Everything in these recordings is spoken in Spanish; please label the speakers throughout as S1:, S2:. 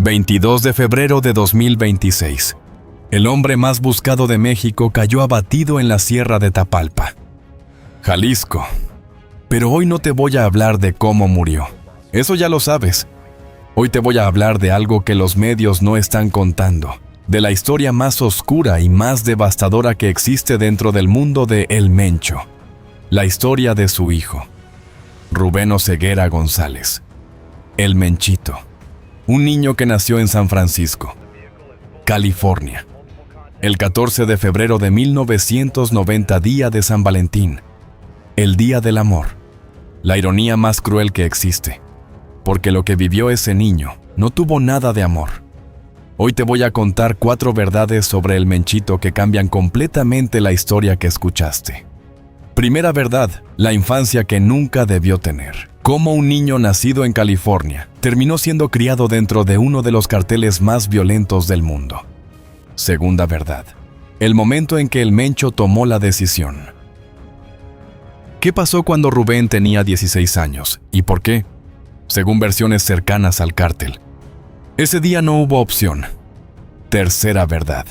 S1: 22 de febrero de 2026. El hombre más buscado de México cayó abatido en la Sierra de Tapalpa, Jalisco. Pero hoy no te voy a hablar de cómo murió. Eso ya lo sabes. Hoy te voy a hablar de algo que los medios no están contando, de la historia más oscura y más devastadora que existe dentro del mundo de El Mencho. La historia de su hijo, Rubén Oseguera González, El Menchito. Un niño que nació en San Francisco, California, el 14 de febrero de 1990, día de San Valentín, el día del amor. La ironía más cruel que existe, porque lo que vivió ese niño no tuvo nada de amor. Hoy te voy a contar 4 verdades sobre el Menchito que cambian completamente la historia que escuchaste. Primera verdad, la infancia que nunca debió tener. Cómo un niño nacido en California terminó siendo criado dentro de uno de los carteles más violentos del mundo. Segunda verdad, el momento en que el Mencho tomó la decisión. ¿Qué pasó cuando Rubén tenía 16 años y por qué? Según versiones cercanas al cártel, ese día no hubo opción. Tercera verdad,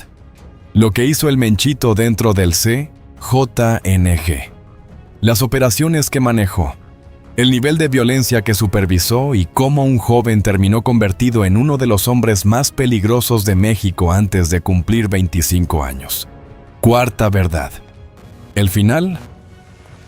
S1: lo que hizo el Menchito dentro del CJNG. Las operaciones que manejó, el nivel de violencia que supervisó y cómo un joven terminó convertido en uno de los hombres más peligrosos de México antes de cumplir 25 años. Cuarta verdad, el final,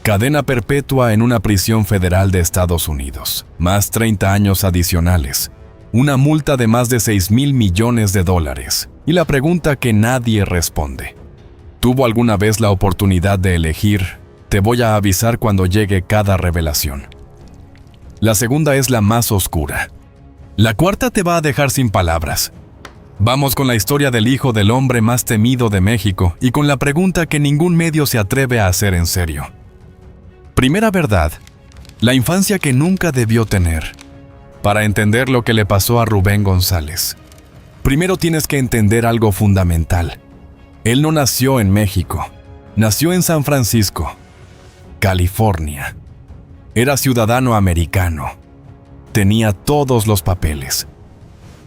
S1: cadena perpetua en una prisión federal de Estados Unidos, más 30 años adicionales, una multa de más de $6,000 millones. Y la pregunta que nadie responde, ¿tuvo alguna vez la oportunidad de elegir? Te voy a avisar cuando llegue cada revelación. La segunda es la más oscura. La cuarta te va a dejar sin palabras. Vamos con la historia del hijo del hombre más temido de México y con la pregunta que ningún medio se atreve a hacer en serio. Primera verdad, la infancia que nunca debió tener. Para entender lo que le pasó a Rubén González, primero tienes que entender algo fundamental. Él no nació en México, nació en San Francisco, California. Era ciudadano americano. Tenía todos los papeles,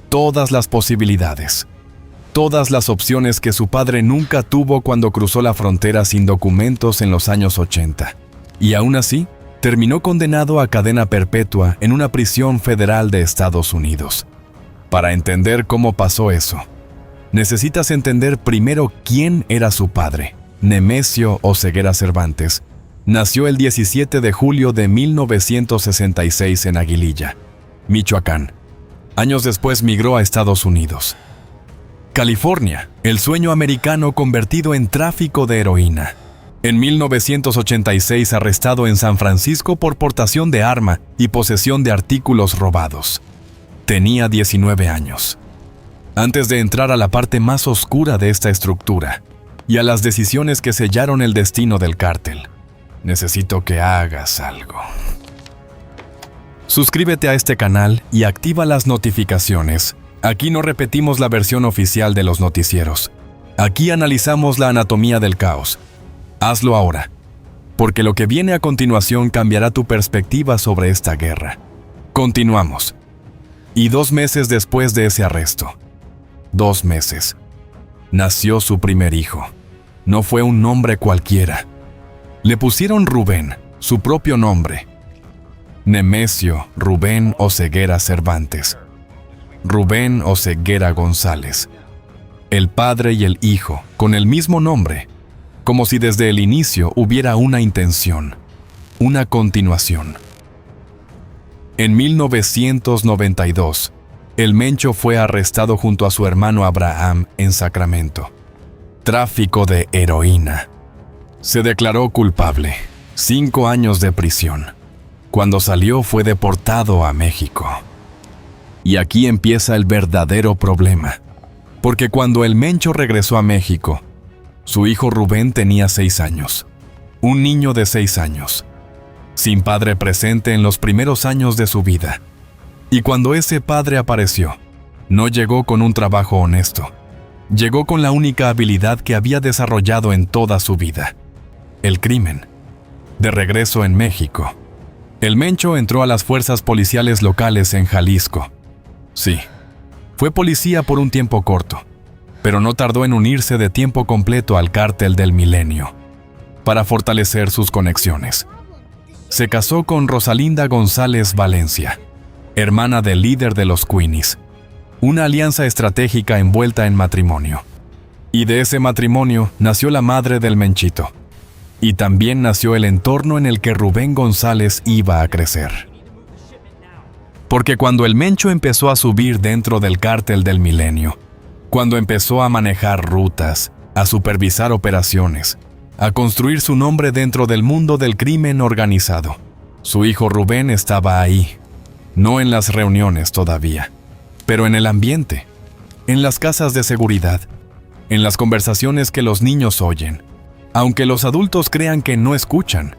S1: todas las posibilidades, todas las opciones que su padre nunca tuvo cuando cruzó la frontera sin documentos en los años 80. Y aún así, terminó condenado a cadena perpetua en una prisión federal de Estados Unidos. Para entender cómo pasó eso, necesitas entender primero quién era su padre. Nemesio Oseguera Cervantes nació el 17 de julio de 1966 en Aguililla, Michoacán. Años después migró a Estados Unidos. California, el sueño americano convertido en tráfico de heroína. En 1986 arrestado en San Francisco por portación de arma y posesión de artículos robados. Tenía 19 años. Antes de entrar a la parte más oscura de esta estructura y a las decisiones que sellaron el destino del cártel, necesito que hagas algo. Suscríbete a este canal y activa las notificaciones. Aquí no repetimos la versión oficial de los noticieros. Aquí analizamos la anatomía del caos. Hazlo ahora, porque lo que viene a continuación cambiará tu perspectiva sobre esta guerra. Continuamos. Y 2 meses después de ese arresto, 2 meses, nació su primer hijo. No fue un nombre cualquiera. Le pusieron Rubén, su propio nombre. Nemesio Rubén Oseguera Cervantes. Rubén Oseguera González. El padre y el hijo, con el mismo nombre, como si desde el inicio hubiera una intención, una continuación. En 1992, el Mencho fue arrestado junto a su hermano Abraham en Sacramento. Tráfico de heroína. Se declaró culpable. 5 años de prisión. Cuando salió fue deportado a México. Y aquí empieza el verdadero problema. Porque cuando el Mencho regresó a México, su hijo Rubén tenía 6 años. Un niño de 6 años. Sin padre presente en los primeros años de su vida. Y cuando ese padre apareció, no llegó con un trabajo honesto. Llegó con la única habilidad que había desarrollado en toda su vida: el crimen. De regreso en México, el Mencho entró a las fuerzas policiales locales en Jalisco. Sí, Fue policía por un tiempo corto, pero no tardó en unirse de tiempo completo al Cártel del Milenio, para fortalecer sus conexiones. Se casó con Rosalinda González Valencia, hermana del líder de los Queenies, una alianza estratégica envuelta en matrimonio. Y de ese matrimonio nació la madre del Menchito. Y también nació el entorno en el que Rubén González iba a crecer. Porque cuando el Mencho empezó a subir dentro del Cártel del Milenio, cuando empezó a manejar rutas, a supervisar operaciones, a construir su nombre dentro del mundo del crimen organizado, su hijo Rubén estaba ahí, no en las reuniones todavía, pero en el ambiente, en las casas de seguridad, en las conversaciones que los niños oyen, aunque los adultos crean que no escuchan,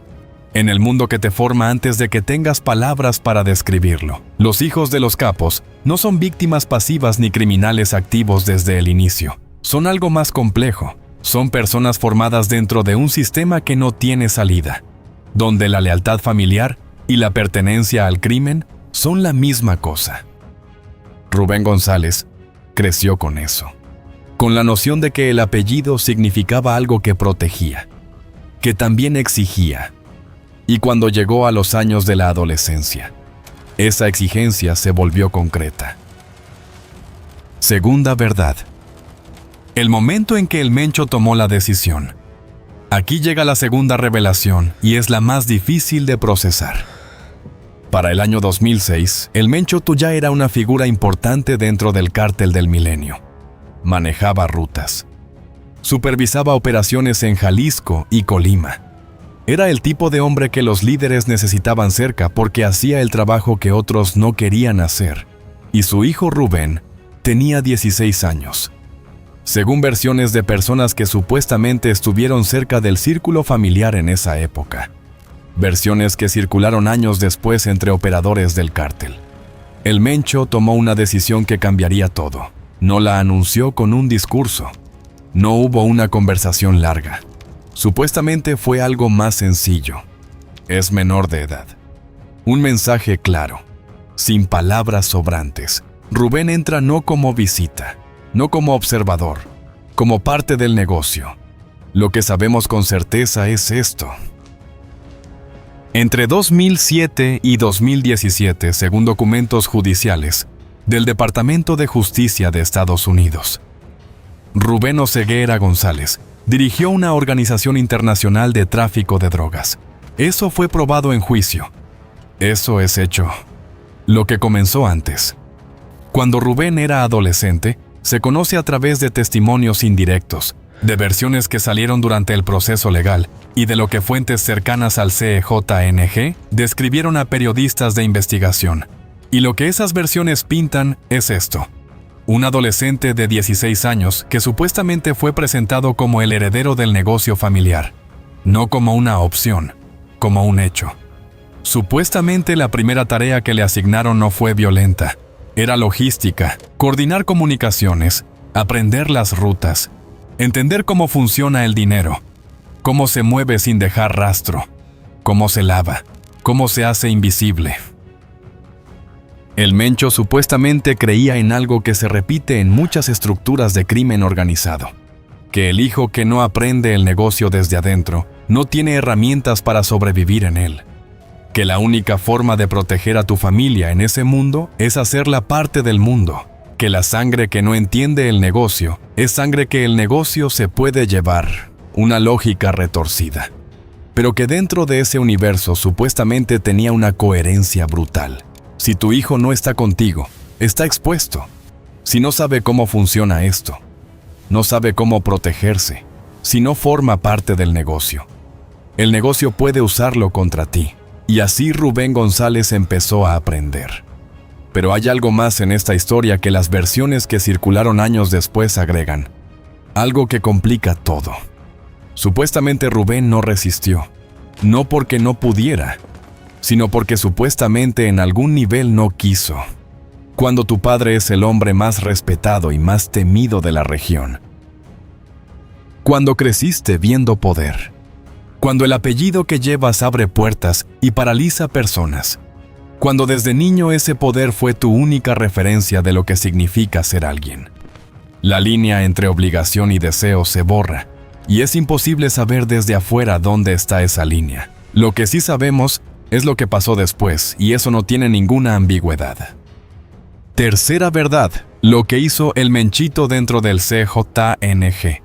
S1: en el mundo que te forma antes de que tengas palabras para describirlo. Los hijos de los capos no son víctimas pasivas ni criminales activos desde el inicio. Son algo más complejo. Son personas formadas dentro de un sistema que no tiene salida, donde la lealtad familiar y la pertenencia al crimen son la misma cosa. Rubén González creció con eso, con la noción de que el apellido significaba algo que protegía, que también exigía. Y cuando llegó a los años de la adolescencia, esa exigencia se volvió concreta. Segunda verdad. El momento en que el Mencho tomó la decisión. Aquí llega la segunda revelación y es la más difícil de procesar. Para el año 2006, el Mencho ya era una figura importante dentro del Cártel del Milenio. Manejaba rutas. Supervisaba operaciones en Jalisco y Colima. Era el tipo de hombre que los líderes necesitaban cerca porque hacía el trabajo que otros no querían hacer. Y su hijo Rubén tenía 16 años. Según versiones de personas que supuestamente estuvieron cerca del círculo familiar en esa época. Versiones que circularon años después entre operadores del cártel. El Mencho tomó una decisión que cambiaría todo. No la anunció con un discurso. No hubo una conversación larga. Supuestamente fue algo más sencillo. Es menor de edad. Un mensaje claro, sin palabras sobrantes. Rubén entra no como visita, no como observador, como parte del negocio. Lo que sabemos con certeza es esto. Entre 2007 y 2017, según documentos judiciales del Departamento de Justicia de Estados Unidos, Rubén Oseguera González dirigió una organización internacional de tráfico de drogas. Eso fue probado en juicio. Eso es hecho. Lo que comenzó antes. Cuando Rubén era adolescente, se conoce a través de testimonios indirectos, de versiones que salieron durante el proceso legal y de lo que fuentes cercanas al CJNG describieron a periodistas de investigación. Y lo que esas versiones pintan es esto. Un adolescente de 16 años que supuestamente fue presentado como el heredero del negocio familiar, no como una opción, como un hecho. Supuestamente la primera tarea que le asignaron no fue violenta, era logística, coordinar comunicaciones, aprender las rutas, entender cómo funciona el dinero, cómo se mueve sin dejar rastro, cómo se lava, cómo se hace invisible. El Mencho supuestamente creía en algo que se repite en muchas estructuras de crimen organizado, que el hijo que no aprende el negocio desde adentro no tiene herramientas para sobrevivir en él, que la única forma de proteger a tu familia en ese mundo es hacerla parte del mundo, que la sangre que no entiende el negocio es sangre que el negocio se puede llevar, una lógica retorcida, pero que dentro de ese universo supuestamente tenía una coherencia brutal. Si tu hijo no está contigo, está expuesto. Si no sabe cómo funciona esto, no sabe cómo protegerse, si no forma parte del negocio, el negocio puede usarlo contra ti. Y así Rubén González empezó a aprender. Pero hay algo más en esta historia que las versiones que circularon años después agregan. Algo que complica todo. Supuestamente Rubén no resistió, no porque no pudiera, sino porque supuestamente en algún nivel no quiso. Cuando tu padre es el hombre más respetado y más temido de la región. Cuando creciste viendo poder. Cuando el apellido que llevas abre puertas y paraliza personas. cuando desde niño ese poder fue tu única referencia de lo que significa ser alguien. La línea entre obligación y deseo se borra, y es imposible saber desde afuera dónde está esa línea. Lo que sí sabemos es lo que pasó después, y eso no tiene ninguna ambigüedad. Tercera verdad, lo que hizo el Menchito dentro del CJNG.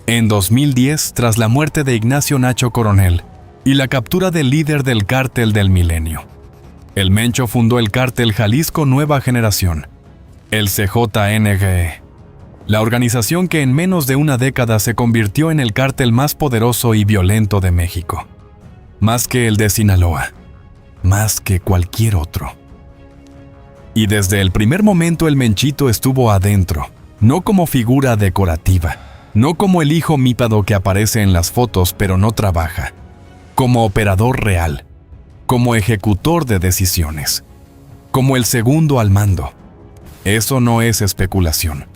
S1: En 2010, tras la muerte de Ignacio Nacho Coronel y la captura del líder del Cártel del Milenio, el Mencho fundó el Cártel Jalisco Nueva Generación, el CJNG, la organización que en menos de una década se convirtió en el cártel más poderoso y violento de México. Más que el de Sinaloa, más que cualquier otro. Y desde el primer momento el Menchito estuvo adentro, no como figura decorativa, no como el hijo mípado que aparece en las fotos pero no trabaja, como operador real, como ejecutor de decisiones, como el segundo al mando. Eso no es especulación.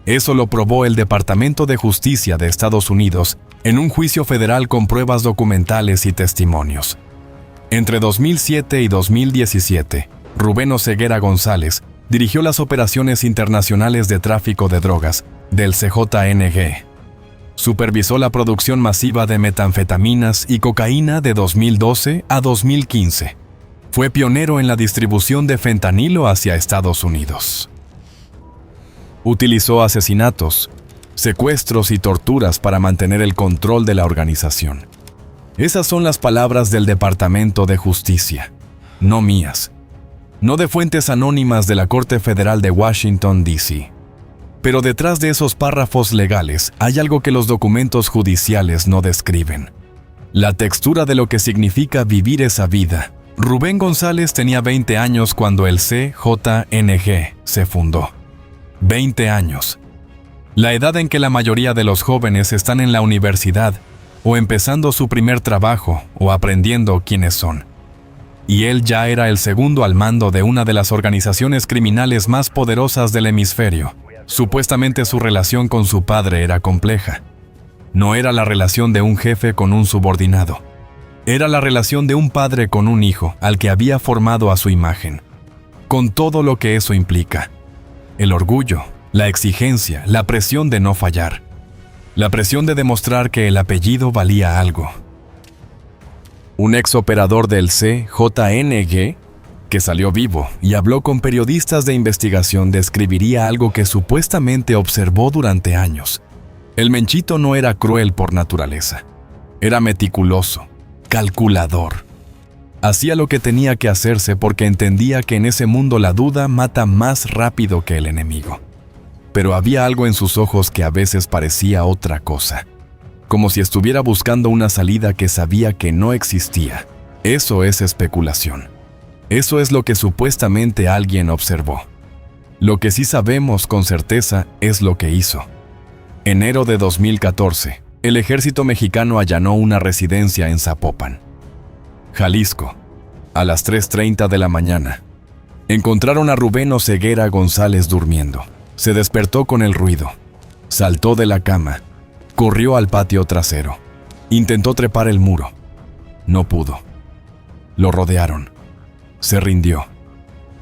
S1: Eso lo probó el Departamento de Justicia de Estados Unidos en un juicio federal con pruebas documentales y testimonios. Entre 2007 y 2017, Rubén Oseguera González dirigió las operaciones internacionales de tráfico de drogas del CJNG. Supervisó la producción masiva de metanfetaminas y cocaína de 2012 a 2015. Fue pionero en la distribución de fentanilo hacia Estados Unidos. Utilizó asesinatos, secuestros y torturas para mantener el control de la organización. Esas son las palabras del Departamento de Justicia, no mías, no de fuentes anónimas de la Corte Federal de Washington, D.C. Pero detrás de esos párrafos legales hay algo que los documentos judiciales no describen. La textura de lo que significa vivir esa vida. Rubén González tenía 20 años cuando el CJNG se fundó. 20 años. La edad en que la mayoría de los jóvenes están en la universidad, o empezando su primer trabajo, o aprendiendo quiénes son. Y él ya era el segundo al mando de una de las organizaciones criminales más poderosas del hemisferio. Supuestamente su relación con su padre era compleja. No era la relación de un jefe con un subordinado. Era la relación de un padre con un hijo al que había formado a su imagen. Con todo lo que eso implica. El orgullo, la exigencia, la presión de no fallar. La presión de demostrar que el apellido valía algo. Un ex operador del CJNG, que salió vivo y habló con periodistas de investigación, describiría algo que supuestamente observó durante años. El Menchito no era cruel por naturaleza. Era meticuloso, calculador. Hacía lo que tenía que hacerse porque entendía que en ese mundo la duda mata más rápido que el enemigo. Pero había algo en sus ojos que a veces parecía otra cosa. Como si estuviera buscando una salida que sabía que no existía. Eso es especulación. Eso es lo que supuestamente alguien observó. Lo que sí sabemos con certeza es lo que hizo. Enero de 2014, el ejército mexicano allanó una residencia en Zapopan, Jalisco, a las 3:30 de la mañana. Encontraron a Rubén Oseguera González durmiendo. Se despertó con el ruido. Saltó de la cama. Corrió al patio trasero. Intentó trepar el muro. No pudo. Lo rodearon. Se rindió.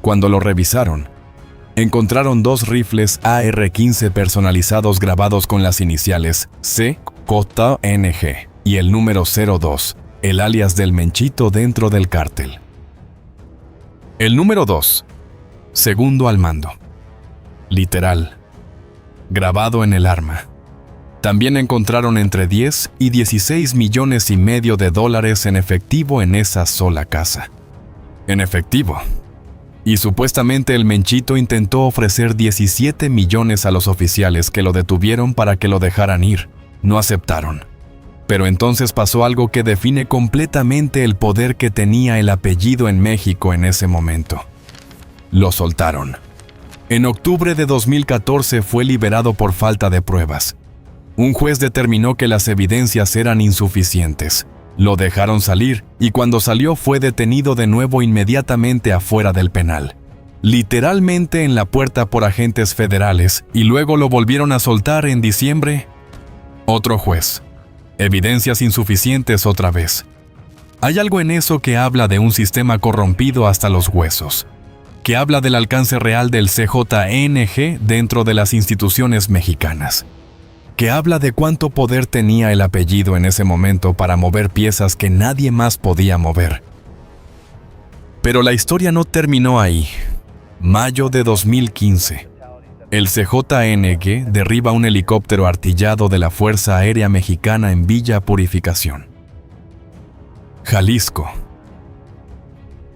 S1: Cuando lo revisaron, encontraron 2 rifles AR-15 personalizados grabados con las iniciales CJNG y el número 02, el alias del Menchito dentro del cártel. El número 2, segundo al mando. Literal. Grabado en el arma. También encontraron entre 10 y 16 millones y medio de dólares en efectivo en esa sola casa. En efectivo. Y supuestamente el Menchito intentó ofrecer 17 millones a los oficiales que lo detuvieron para que lo dejaran ir. No aceptaron. Pero entonces pasó algo que define completamente el poder que tenía el apellido en México en ese momento. Lo soltaron. En octubre de 2014 fue liberado por falta de pruebas. Un juez determinó que las evidencias eran insuficientes. Lo dejaron salir y cuando salió fue detenido de nuevo inmediatamente afuera del penal. Literalmente en la puerta por agentes federales y luego lo volvieron a soltar en diciembre. Otro juez. Evidencias insuficientes otra vez. Hay algo en eso que habla de un sistema corrompido hasta los huesos, que habla del alcance real del CJNG dentro de las instituciones mexicanas, que habla de cuánto poder tenía el apellido en ese momento para mover piezas que nadie más podía mover. Pero la historia no terminó ahí. Mayo de 2015. El CJNG derriba un helicóptero artillado de la Fuerza Aérea Mexicana en Villa Purificación, Jalisco.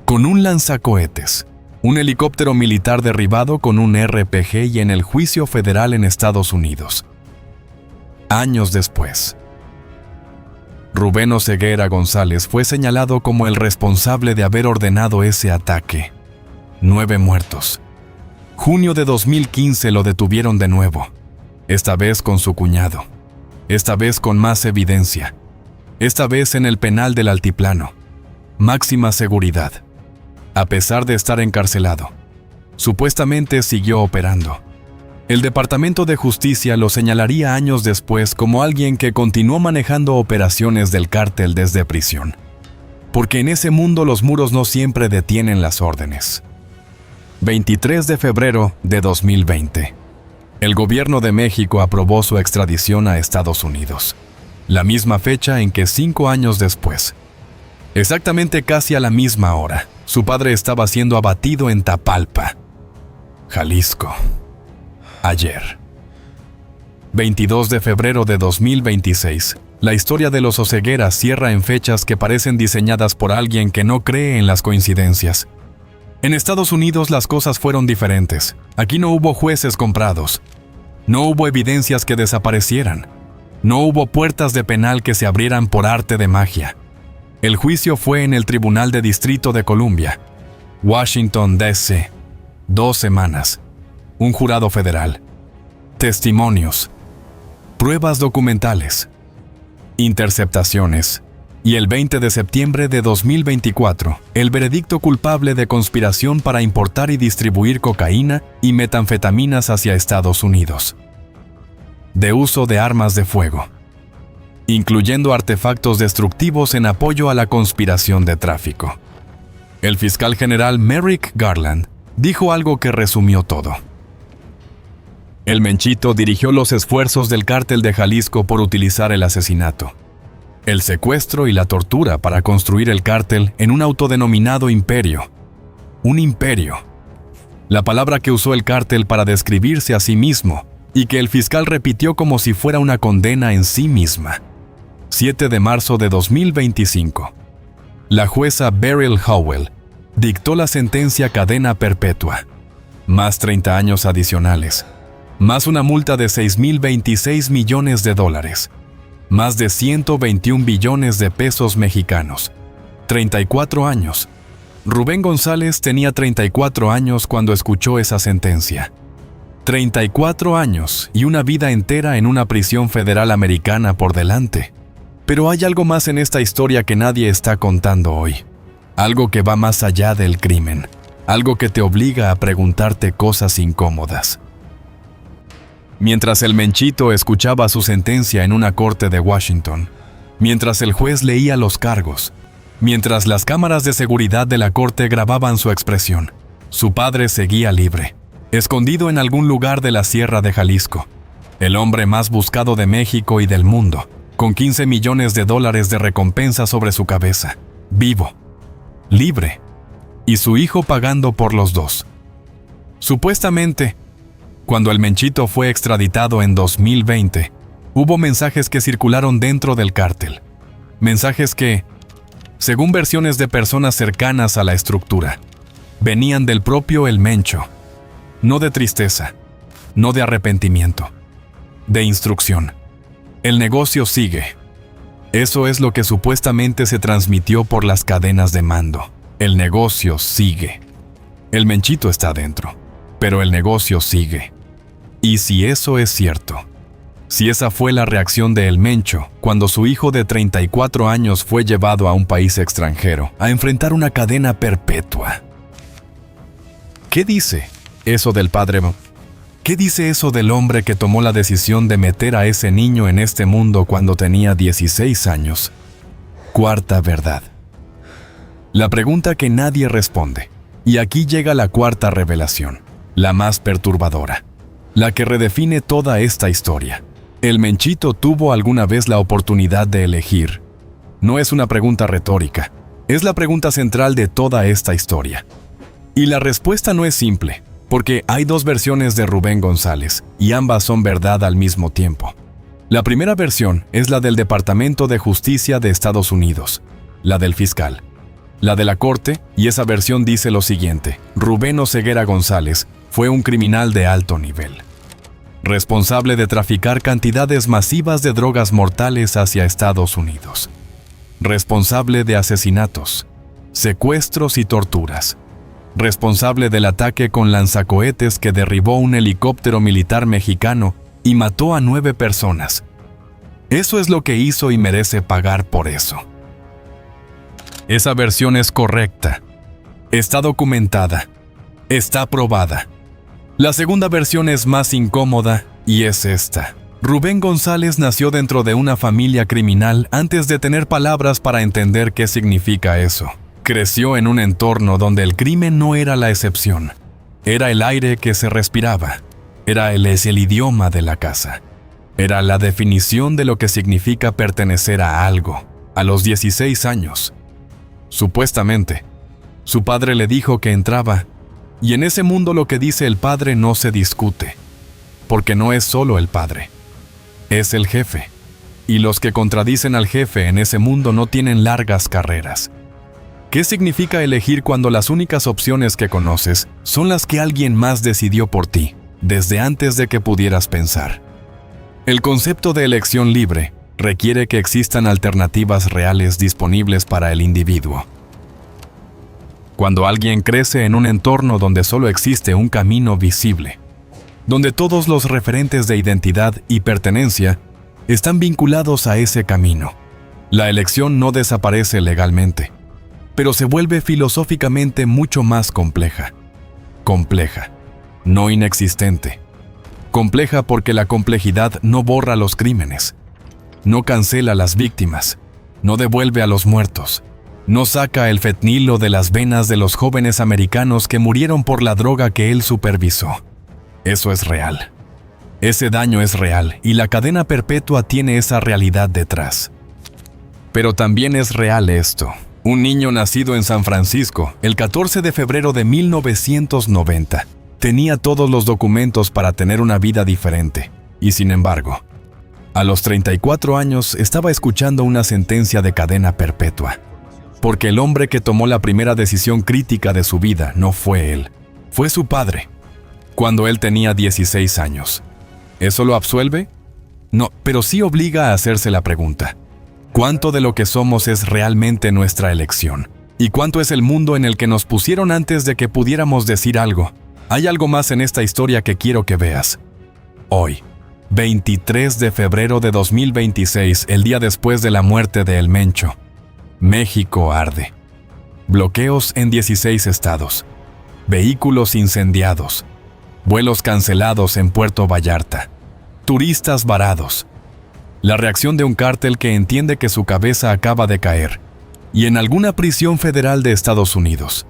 S1: Con un lanzacohetes, un helicóptero militar derribado con un RPG y en el juicio federal en Estados Unidos. Años después, Rubén Oseguera González fue señalado como el responsable de haber ordenado ese ataque. 9 muertos. Junio de 2015 lo detuvieron de nuevo, esta vez con su cuñado, esta vez con más evidencia, esta vez en el penal del Altiplano. Máxima seguridad. A pesar de estar encarcelado, supuestamente siguió operando. El Departamento de Justicia lo señalaría años después como alguien que continuó manejando operaciones del cártel desde prisión. Porque en ese mundo los muros no siempre detienen las órdenes. 23 de febrero de 2020. El gobierno de México aprobó su extradición a Estados Unidos. La misma fecha en que 5 años después, exactamente casi a la misma hora, su padre estaba siendo abatido en Tapalpa, Jalisco. Ayer. 22 de febrero de 2026. La historia de los Oseguera cierra en fechas que parecen diseñadas por alguien que no cree en las coincidencias. En Estados Unidos las cosas fueron diferentes. Aquí no hubo jueces comprados. No hubo evidencias que desaparecieran. No hubo puertas de penal que se abrieran por arte de magia. El juicio fue en el Tribunal de Distrito de Columbia, Washington, D.C. 2 semanas. Un jurado federal. Testimonios. Pruebas documentales. Interceptaciones. Y el 20 de septiembre de 2024, el veredicto culpable de conspiración para importar y distribuir cocaína y metanfetaminas hacia Estados Unidos. De uso de armas de fuego, incluyendo artefactos destructivos en apoyo a la conspiración de tráfico. El fiscal general Merrick Garland dijo algo que resumió todo. El Menchito dirigió los esfuerzos del cártel de Jalisco por utilizar el asesinato, el secuestro y la tortura para construir el cártel en un autodenominado imperio. Un imperio. La palabra que usó el cártel para describirse a sí mismo y que el fiscal repitió como si fuera una condena en sí misma. 7 de marzo de 2025. La jueza Beryl Howell dictó la sentencia cadena perpetua, más 30 años adicionales, más una multa de $6.026 millones, más de 121 billones de pesos mexicanos. 34 años. Rubén González tenía 34 años cuando escuchó esa sentencia. 34 años y una vida entera en una prisión federal americana por delante. Pero hay algo más en esta historia que nadie está contando hoy. Algo que va más allá del crimen. Algo que te obliga a preguntarte cosas incómodas. Mientras el Menchito escuchaba su sentencia en una corte de Washington, mientras el juez leía los cargos, mientras las cámaras de seguridad de la corte grababan su expresión, su padre seguía libre, escondido en algún lugar de la Sierra de Jalisco, el hombre más buscado de México y del mundo, con $15 millones de recompensa sobre su cabeza, vivo, libre, y su hijo pagando por los dos. Supuestamente, cuando el Menchito fue extraditado en 2020, hubo mensajes que circularon dentro del cártel. Mensajes que, según versiones de personas cercanas a la estructura, venían del propio El Mencho. No de tristeza, no de arrepentimiento, de instrucción. El negocio sigue. Eso es lo que supuestamente se transmitió por las cadenas de mando. El negocio sigue. El Menchito está dentro, pero el negocio sigue. Y si eso es cierto, si esa fue la reacción de El Mencho cuando su hijo de 34 años fue llevado a un país extranjero a enfrentar una cadena perpetua, ¿qué dice eso del padre? ¿Qué dice eso del hombre que tomó la decisión de meter a ese niño en este mundo cuando tenía 16 años? Cuarta verdad. La pregunta que nadie responde. Y aquí llega la cuarta revelación, la más perturbadora, la que redefine toda esta historia. ¿El Menchito tuvo alguna vez la oportunidad de elegir? No es una pregunta retórica, es la pregunta central de toda esta historia. Y la respuesta no es simple, porque hay dos versiones de Rubén González, y ambas son verdad al mismo tiempo. La primera versión es la del Departamento de Justicia de Estados Unidos, la del fiscal. La de la corte, y esa versión dice lo siguiente: Rubén Oseguera González fue un criminal de alto nivel, responsable de traficar cantidades masivas de drogas mortales hacia Estados Unidos, responsable de asesinatos, secuestros y torturas, responsable del ataque con lanzacohetes que derribó un helicóptero militar mexicano y mató a 9 personas. Eso es lo que hizo y merece pagar por eso. Esa versión es correcta. Está documentada. Está probada. La segunda versión es más incómoda y es esta. Rubén González nació dentro de una familia criminal antes de tener palabras para entender qué significa eso. Creció en un entorno donde el crimen no era la excepción. Era el aire que se respiraba. Era el idioma de la casa. Era la definición de lo que significa pertenecer a algo. A los 16 años. Supuestamente, su padre le dijo que entraba, y en ese mundo lo que dice el padre no se discute, porque no es solo el padre, es el jefe, y los que contradicen al jefe en ese mundo no tienen largas carreras. ¿Qué significa elegir cuando las únicas opciones que conoces son las que alguien más decidió por ti, desde antes de que pudieras pensar? El concepto de elección libre requiere que existan alternativas reales disponibles para el individuo. Cuando alguien crece en un entorno donde solo existe un camino visible, donde todos los referentes de identidad y pertenencia están vinculados a ese camino, la elección no desaparece legalmente, pero se vuelve filosóficamente mucho más compleja. Compleja, no inexistente. Compleja porque la complejidad no borra los crímenes, no cancela a las víctimas, no devuelve a los muertos, no saca el fentanilo de las venas de los jóvenes americanos que murieron por la droga que él supervisó. Eso es real. Ese daño es real y la cadena perpetua tiene esa realidad detrás. Pero también es real esto. Un niño nacido en San Francisco, el 14 de febrero de 1990, tenía todos los documentos para tener una vida diferente, y sin embargo, a los 34 años estaba escuchando una sentencia de cadena perpetua. Porque el hombre que tomó la primera decisión crítica de su vida no fue él, fue su padre, cuando él tenía 16 años. ¿Eso lo absuelve? No, pero sí obliga a hacerse la pregunta: ¿cuánto de lo que somos es realmente nuestra elección? ¿Y cuánto es el mundo en el que nos pusieron antes de que pudiéramos decir algo? Hay algo más en esta historia que quiero que veas. Hoy, 23 de febrero de 2026, el día después de la muerte de El Mencho, México arde. Bloqueos en 16 estados. Vehículos incendiados. Vuelos cancelados en Puerto Vallarta. Turistas varados. La reacción de un cártel que entiende que su cabeza acaba de caer. Y en alguna prisión federal de Estados Unidos.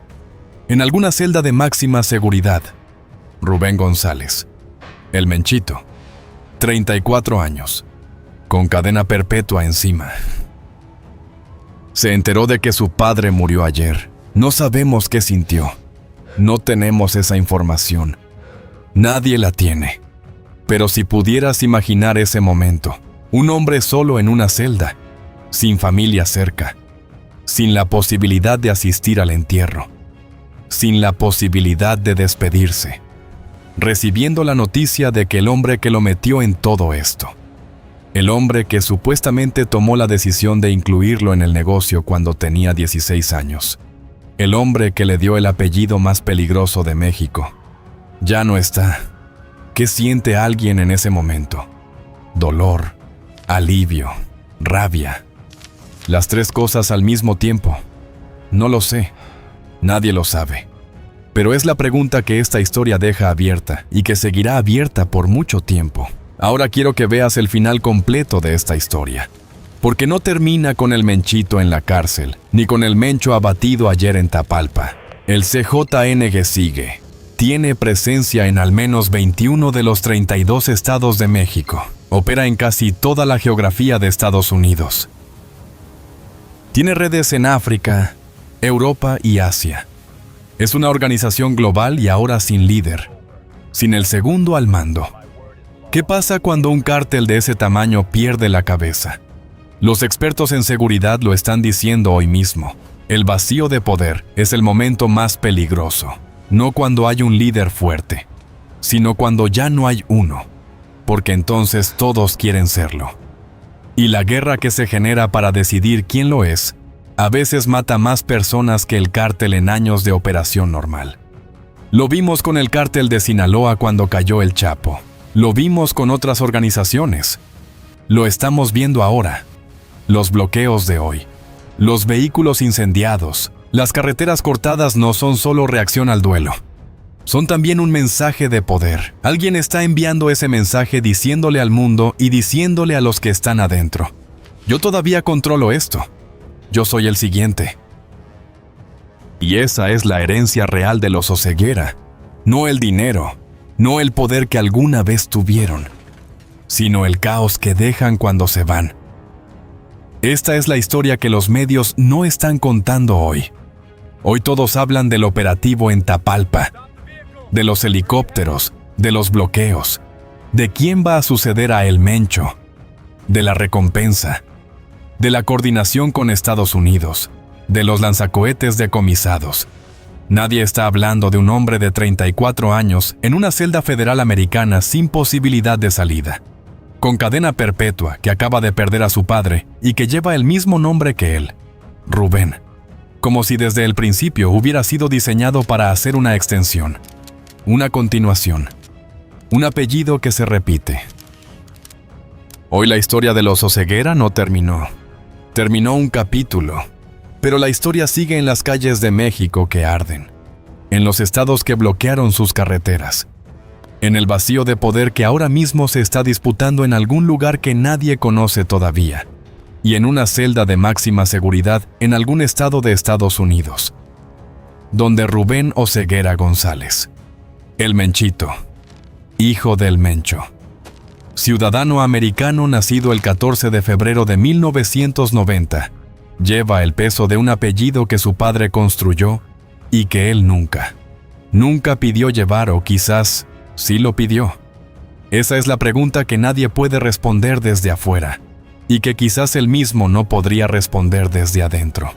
S1: En alguna celda de máxima seguridad. Rubén González. El Menchito. 34 años. Con cadena perpetua encima. Se enteró de que su padre murió ayer. No sabemos qué sintió. No tenemos esa información. Nadie la tiene. Pero si pudieras imaginar ese momento, un hombre solo en una celda, sin familia cerca, sin la posibilidad de asistir al entierro, sin la posibilidad de despedirse, recibiendo la noticia de que el hombre que lo metió en todo esto, el hombre que supuestamente tomó la decisión de incluirlo en el negocio cuando tenía 16 años, el hombre que le dio el apellido más peligroso de México, ya no está. ¿Qué siente alguien en ese momento? Dolor, alivio, rabia. Las tres cosas al mismo tiempo. No lo sé. Nadie lo sabe. Pero es la pregunta que esta historia deja abierta y que seguirá abierta por mucho tiempo. Ahora quiero que veas el final completo de esta historia. Porque no termina con el Menchito en la cárcel, ni con el Mencho abatido ayer en Tapalpa. El CJNG sigue. Tiene presencia en al menos 21 de los 32 estados de México. Opera en casi toda la geografía de Estados Unidos. Tiene redes en África, Europa y Asia. Es una organización global y ahora sin líder, sin el segundo al mando. ¿Qué pasa cuando un cártel de ese tamaño pierde la cabeza? Los expertos en seguridad lo están diciendo hoy mismo. El vacío de poder es el momento más peligroso. No cuando hay un líder fuerte, sino cuando ya no hay uno, porque entonces todos quieren serlo. Y la guerra que se genera para decidir quién lo es, a veces mata más personas que el cártel en años de operación normal. Lo vimos con el cártel de Sinaloa cuando cayó el Chapo. Lo vimos con otras organizaciones. Lo estamos viendo ahora. Los bloqueos de hoy, los vehículos incendiados, las carreteras cortadas no son solo reacción al duelo. Son también un mensaje de poder. Alguien está enviando ese mensaje diciéndole al mundo y diciéndole a los que están adentro: yo todavía controlo esto. Yo soy el siguiente. Y esa es la herencia real de los Oseguera. No el dinero, no el poder que alguna vez tuvieron, sino el caos que dejan cuando se van. Esta es la historia que los medios no están contando hoy. Hoy todos hablan del operativo en Tapalpa, de los helicópteros, de los bloqueos, de quién va a suceder a El Mencho, de la recompensa, de la coordinación con Estados Unidos, de los lanzacohetes decomisados. Nadie está hablando de un hombre de 34 años en una celda federal americana sin posibilidad de salida, con cadena perpetua, que acaba de perder a su padre y que lleva el mismo nombre que él, Rubén, como si desde el principio hubiera sido diseñado para hacer una extensión, una continuación, un apellido que se repite. Hoy la historia de los Oseguera no terminó. Terminó un capítulo, pero la historia sigue en las calles de México que arden, en los estados que bloquearon sus carreteras, en el vacío de poder que ahora mismo se está disputando en algún lugar que nadie conoce todavía, y en una celda de máxima seguridad en algún estado de Estados Unidos, donde Rubén Oseguera González, el Menchito, hijo del Mencho, ciudadano americano nacido el 14 de febrero de 1990, lleva el peso de un apellido que su padre construyó y que él nunca pidió llevar, o quizás sí lo pidió. Esa es la pregunta que nadie puede responder desde afuera y que quizás él mismo no podría responder desde adentro.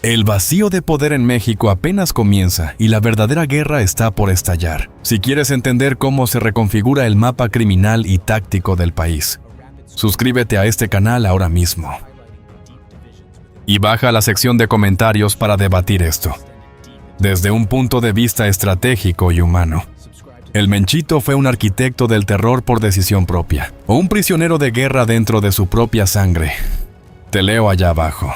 S1: El vacío de poder en México apenas comienza y la verdadera guerra está por estallar. Si quieres entender cómo se reconfigura el mapa criminal y táctico del país, suscríbete a este canal ahora mismo. Y baja a la sección de comentarios para debatir esto, desde un punto de vista estratégico y humano. El Menchito fue un arquitecto del terror por decisión propia, o un prisionero de guerra dentro de su propia sangre. Te leo allá abajo.